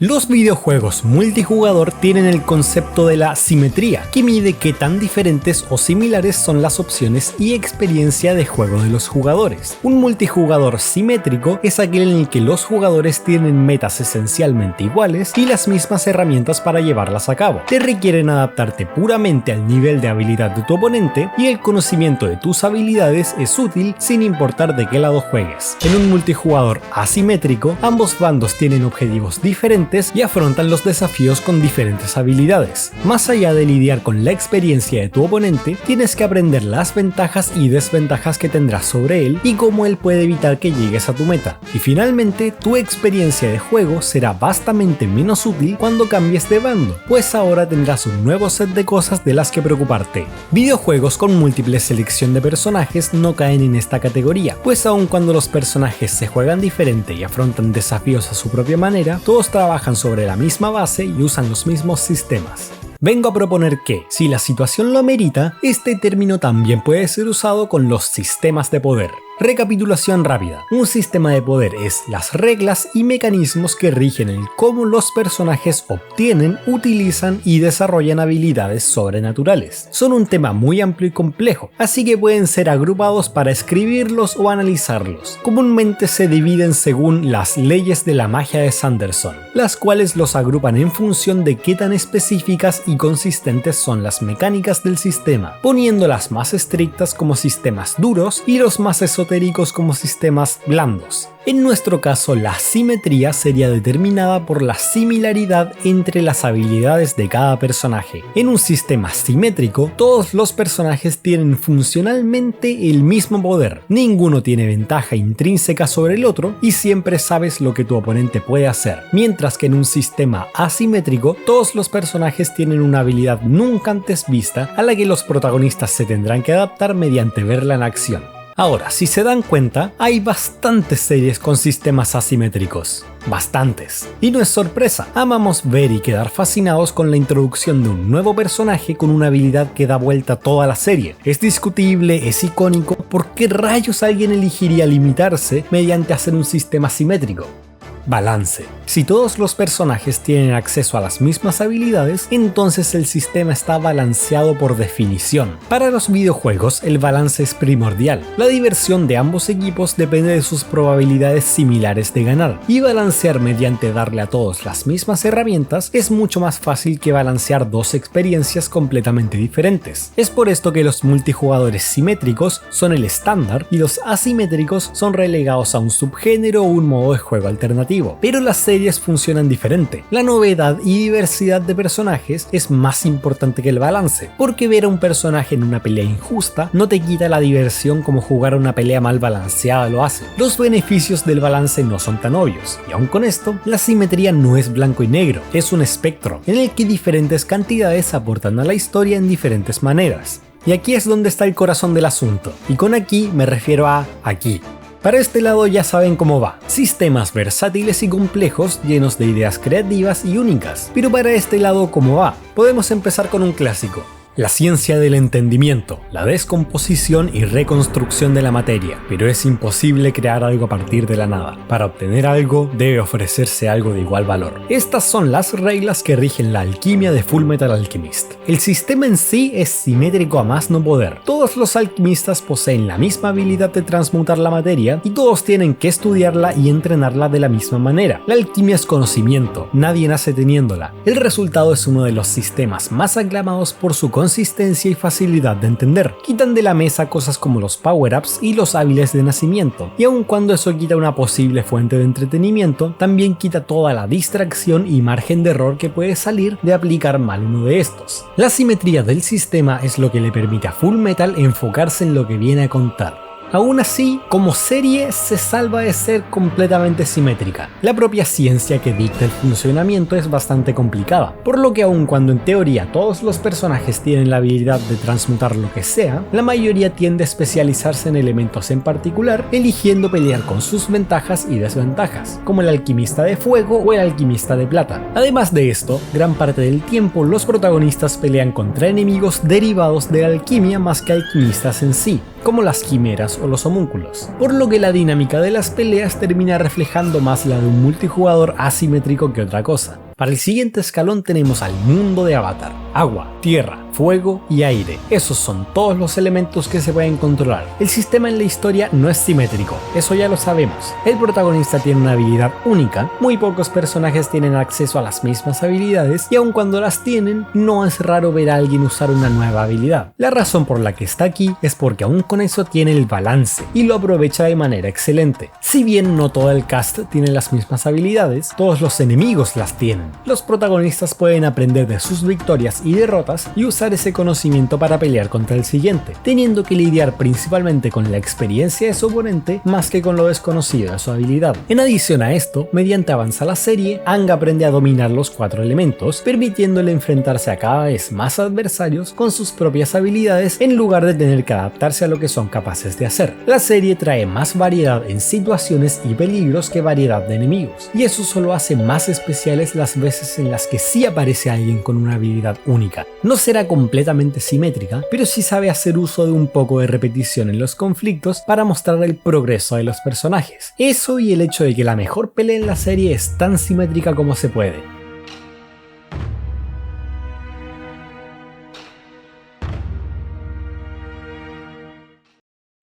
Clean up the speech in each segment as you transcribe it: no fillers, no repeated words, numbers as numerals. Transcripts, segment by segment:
Los videojuegos multijugador tienen el concepto de la simetría, que mide qué tan diferentes o similares son las opciones y experiencia de juego de los jugadores. Un multijugador simétrico es aquel en el que los jugadores tienen metas esencialmente iguales y las mismas herramientas para llevarlas a cabo. Te requieren adaptarte puramente al nivel de habilidad de tu oponente y el conocimiento de tus habilidades es útil sin importar de qué lado juegues. En un multijugador asimétrico, ambos bandos tienen objetivos diferentes y afrontan los desafíos con diferentes habilidades. Más allá de lidiar con la experiencia de tu oponente, tienes que aprender las ventajas y desventajas que tendrás sobre él y cómo él puede evitar que llegues a tu meta. Y finalmente, tu experiencia de juego será vastamente menos útil cuando cambies de bando, pues ahora tendrás un nuevo set de cosas de las que preocuparte. Videojuegos con múltiple selección de personajes no caen en esta categoría, pues aun cuando los personajes se juegan diferente y afrontan desafíos a su propia manera, todos trabajan sobre la misma base y usan los mismos sistemas. Vengo a proponer que, si la situación lo amerita, este término también puede ser usado con los sistemas de poder. Recapitulación rápida. Un sistema de poder es las reglas y mecanismos que rigen el cómo los personajes obtienen, utilizan y desarrollan habilidades sobrenaturales. Son un tema muy amplio y complejo, así que pueden ser agrupados para escribirlos o analizarlos. Comúnmente se dividen según las leyes de la magia de Sanderson, las cuales los agrupan en función de qué tan específicas y consistentes son las mecánicas del sistema, poniendo las más estrictas como sistemas duros y los más esotéricos como sistemas blandos. En nuestro caso, la simetría sería determinada por la similaridad entre las habilidades de cada personaje. En un sistema simétrico, todos los personajes tienen funcionalmente el mismo poder. Ninguno tiene ventaja intrínseca sobre el otro y siempre sabes lo que tu oponente puede hacer. Mientras que en un sistema asimétrico, todos los personajes tienen una habilidad nunca antes vista a la que los protagonistas se tendrán que adaptar mediante verla en acción. Ahora, si se dan cuenta, hay bastantes series con sistemas asimétricos. Bastantes. Y no es sorpresa, amamos ver y quedar fascinados con la introducción de un nuevo personaje con una habilidad que da vuelta a toda la serie. Es discutible, es icónico, ¿por qué rayos alguien elegiría limitarse mediante hacer un sistema simétrico? Balance. Si todos los personajes tienen acceso a las mismas habilidades, entonces el sistema está balanceado por definición. Para los videojuegos, el balance es primordial. La diversión de ambos equipos depende de sus probabilidades similares de ganar, y balancear mediante darle a todos las mismas herramientas es mucho más fácil que balancear dos experiencias completamente diferentes. Es por esto que los multijugadores simétricos son el estándar y los asimétricos son relegados a un subgénero o un modo de juego alternativo. Pero las series funcionan diferente. La novedad y diversidad de personajes es más importante que el balance, porque ver a un personaje en una pelea injusta no te quita la diversión como jugar a una pelea mal balanceada lo hace. Los beneficios del balance no son tan obvios, y aun con esto, la simetría no es blanco y negro, es un espectro, en el que diferentes cantidades aportan a la historia en diferentes maneras. Y aquí es donde está el corazón del asunto, y con aquí me refiero a aquí. Para este lado ya saben cómo va, sistemas versátiles y complejos llenos de ideas creativas y únicas. Pero para este lado cómo va, podemos empezar con un clásico. La ciencia del entendimiento, la descomposición y reconstrucción de la materia, pero es imposible crear algo a partir de la nada. Para obtener algo, debe ofrecerse algo de igual valor. Estas son las reglas que rigen la alquimia de Fullmetal Alchemist. El sistema en sí es simétrico a más no poder. Todos los alquimistas poseen la misma habilidad de transmutar la materia y todos tienen que estudiarla y entrenarla de la misma manera. La alquimia es conocimiento, nadie nace teniéndola. El resultado es uno de los sistemas más aclamados por su consistencia y facilidad de entender. Quitan de la mesa cosas como los power-ups y los hábiles de nacimiento, y aun cuando eso quita una posible fuente de entretenimiento, también quita toda la distracción y margen de error que puede salir de aplicar mal uno de estos. La simetría del sistema es lo que le permite a Fullmetal enfocarse en lo que viene a contar. Aún así, como serie se salva de ser completamente simétrica. La propia ciencia que dicta el funcionamiento es bastante complicada, por lo que aun cuando en teoría todos los personajes tienen la habilidad de transmutar lo que sea, la mayoría tiende a especializarse en elementos en particular, eligiendo pelear con sus ventajas y desventajas, como el alquimista de fuego o el alquimista de plata. Además de esto, gran parte del tiempo los protagonistas pelean contra enemigos derivados de la alquimia más que alquimistas en sí. como las quimeras o los homúnculos, por lo que la dinámica de las peleas termina reflejando más la de un multijugador asimétrico que otra cosa. Para el siguiente escalón tenemos al mundo de Avatar: agua, tierra, fuego y aire. Esos son todos los elementos que se pueden controlar. El sistema en la historia no es simétrico, eso ya lo sabemos. El protagonista tiene una habilidad única, muy pocos personajes tienen acceso a las mismas habilidades y aun cuando las tienen, no es raro ver a alguien usar una nueva habilidad. La razón por la que está aquí es porque aún con eso tiene el balance y lo aprovecha de manera excelente. Si bien no todo el cast tiene las mismas habilidades, todos los enemigos las tienen. Los protagonistas pueden aprender de sus victorias y derrotas y usar ese conocimiento para pelear contra el siguiente, teniendo que lidiar principalmente con la experiencia de su oponente más que con lo desconocido de su habilidad. En adición a esto, mediante avanza la serie, Aang aprende a dominar los 4 elementos, permitiéndole enfrentarse a cada vez más adversarios con sus propias habilidades en lugar de tener que adaptarse a lo que son capaces de hacer. La serie trae más variedad en situaciones y peligros que variedad de enemigos, y eso solo hace más especiales las veces en las que sí aparece alguien con una habilidad única. No será completamente simétrica, pero sí sabe hacer uso de un poco de repetición en los conflictos para mostrar el progreso de los personajes. Eso y el hecho de que la mejor pelea en la serie es tan simétrica como se puede.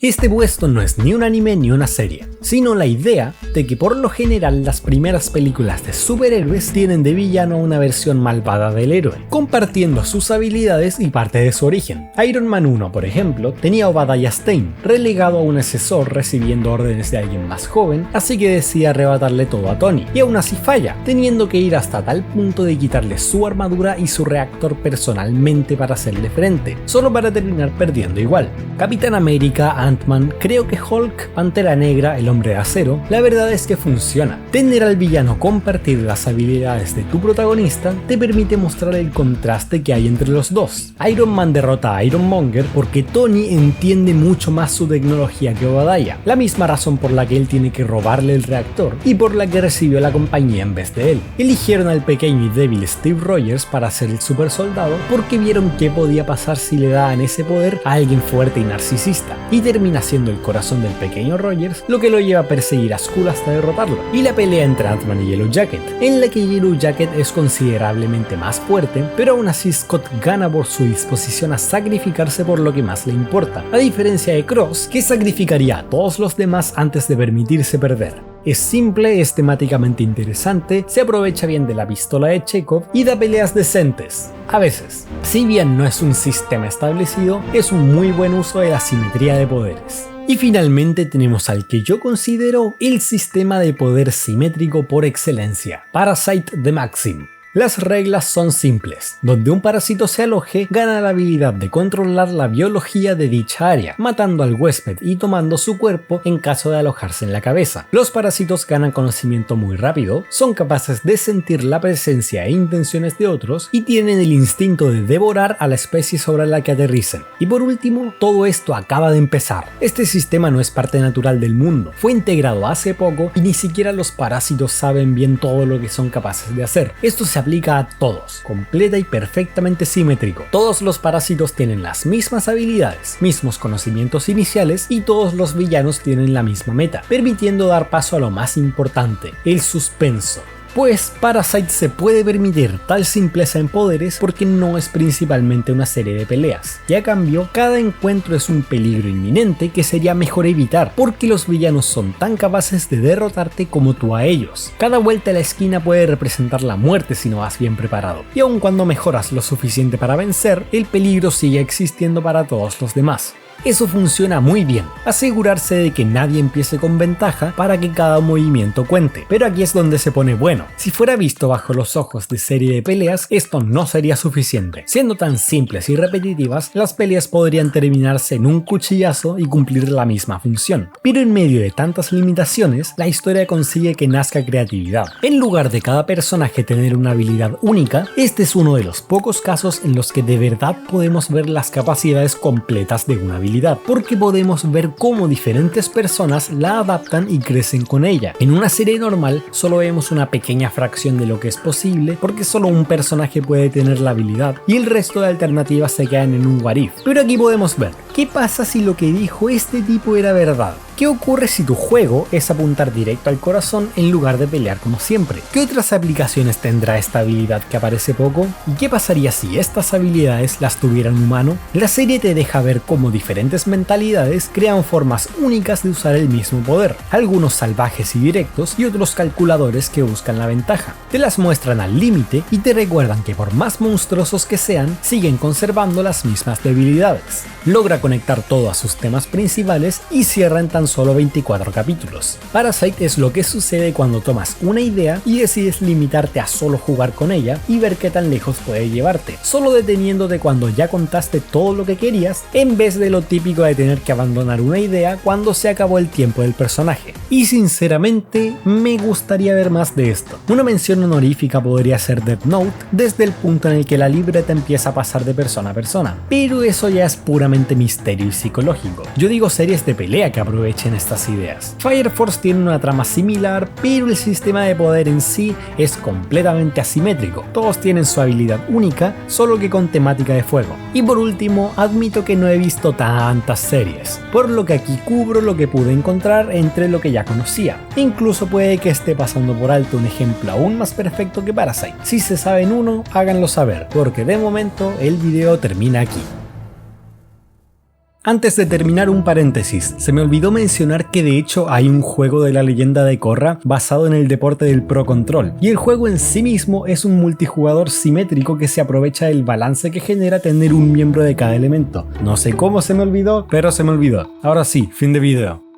Este puesto no es ni un anime ni una serie, sino la idea de que por lo general las primeras películas de superhéroes tienen de villano una versión malvada del héroe, compartiendo sus habilidades y parte de su origen. Iron Man 1, por ejemplo, tenía a Obadiah Stane, relegado a un asesor recibiendo órdenes de alguien más joven, así que decide arrebatarle todo a Tony, y aún así falla, teniendo que ir hasta tal punto de quitarle su armadura y su reactor personalmente para hacerle frente, solo para terminar perdiendo igual. Capitán América, Ant-Man, creo que Hulk, Pantera Negra, el Hombre de Acero, la verdad es que funciona. Tener al villano compartir las habilidades de tu protagonista te permite mostrar el contraste que hay entre los dos. Iron Man derrota a Ironmonger porque Tony entiende mucho más su tecnología que Obadiah, la misma razón por la que él tiene que robarle el reactor y por la que recibió la compañía en vez de él. Eligieron al pequeño y débil Steve Rogers para ser el super soldado porque vieron qué podía pasar si le daban ese poder a alguien fuerte y narcisista, y termina siendo el corazón del pequeño Rogers, lo que lo lleva a perseguir a Skull hasta derrotarlo. Y la pelea entre Ant-Man y Yellow Jacket, en la que Yellow Jacket es considerablemente más fuerte, pero aún así Scott gana por su disposición a sacrificarse por lo que más le importa, a diferencia de Cross, que sacrificaría a todos los demás antes de permitirse perder. Es simple, es temáticamente interesante, se aprovecha bien de la pistola de Chekhov y da peleas decentes. A veces, si bien no es un sistema establecido, es un muy buen uso de la simetría de poderes. Y finalmente tenemos al que yo considero el sistema de poder simétrico por excelencia, Parasite de Maxim. Las reglas son simples. Donde un parásito se aloje, gana la habilidad de controlar la biología de dicha área, matando al huésped y tomando su cuerpo en caso de alojarse en la cabeza. Los parásitos ganan conocimiento muy rápido, son capaces de sentir la presencia e intenciones de otros y tienen el instinto de devorar a la especie sobre la que aterricen. Y por último, todo esto acaba de empezar. Este sistema no es parte natural del mundo, fue integrado hace poco y ni siquiera los parásitos saben bien todo lo que son capaces de hacer. Esto se aplica a todos, completa y perfectamente simétrico. Todos los parásitos tienen las mismas habilidades, mismos conocimientos iniciales y todos los villanos tienen la misma meta, permitiendo dar paso a lo más importante, el suspenso. Pues Parasite se puede permitir tal simpleza en poderes porque no es principalmente una serie de peleas, y a cambio cada encuentro es un peligro inminente que sería mejor evitar porque los villanos son tan capaces de derrotarte como tú a ellos. Cada vuelta a la esquina puede representar la muerte si no vas bien preparado, y aun cuando mejoras lo suficiente para vencer, el peligro sigue existiendo para todos los demás. Eso funciona muy bien, asegurarse de que nadie empiece con ventaja para que cada movimiento cuente, pero aquí es donde se pone bueno. Si fuera visto bajo los ojos de serie de peleas, esto no sería suficiente. Siendo tan simples y repetitivas, las peleas podrían terminarse en un cuchillazo y cumplir la misma función. Pero en medio de tantas limitaciones, la historia consigue que nazca creatividad. En lugar de cada personaje tener una habilidad única, este es uno de los pocos casos en los que de verdad podemos ver las capacidades completas de una habilidad. habilidad, porque podemos ver cómo diferentes personas la adaptan y crecen con ella. En una serie normal solo vemos una pequeña fracción de lo que es posible, porque solo un personaje puede tener la habilidad y el resto de alternativas se quedan en un what if. Pero aquí podemos ver, ¿qué pasa si lo que dijo este tipo era verdad? ¿Qué ocurre si tu juego es apuntar directo al corazón en lugar de pelear como siempre? ¿Qué otras aplicaciones tendrá esta habilidad que aparece poco? ¿Y qué pasaría si estas habilidades las tuviera un humano? La serie te deja ver cómo diferentes mentalidades crean formas únicas de usar el mismo poder, algunos salvajes y directos y otros calculadores que buscan la ventaja. Te las muestran al límite y te recuerdan que por más monstruosos que sean, siguen conservando las mismas debilidades. Logra conectar todo a sus temas principales y cierra en tan solo 24 capítulos. Parasite es lo que sucede cuando tomas una idea y decides limitarte a solo jugar con ella y ver qué tan lejos puede llevarte, solo deteniéndote cuando ya contaste todo lo que querías, en vez de lo típico de tener que abandonar una idea cuando se acabó el tiempo del personaje. Y sinceramente, me gustaría ver más de esto. Una mención honorífica podría ser Death Note, desde el punto en el que la libreta empieza a pasar de persona a persona, pero eso ya es puramente misterio y psicológico. Yo digo series de pelea que aprovechen estas ideas. Fire Force tiene una trama similar, pero el sistema de poder en sí es completamente asimétrico. Todos tienen su habilidad única, solo que con temática de fuego. Y por último, admito que no he visto tantas series, por lo que aquí cubro lo que pude encontrar entre lo que ya conocía. Incluso puede que esté pasando por alto un ejemplo aún más perfecto que Parasite. Si se saben uno, háganlo saber, porque de momento el video termina aquí. Antes de terminar, un paréntesis, se me olvidó mencionar que de hecho hay un juego de la leyenda de Korra basado en el deporte del Pro Control, y el juego en sí mismo es un multijugador simétrico que se aprovecha del balance que genera tener un miembro de cada elemento. No sé cómo se me olvidó, pero se me olvidó. Ahora sí, fin de video.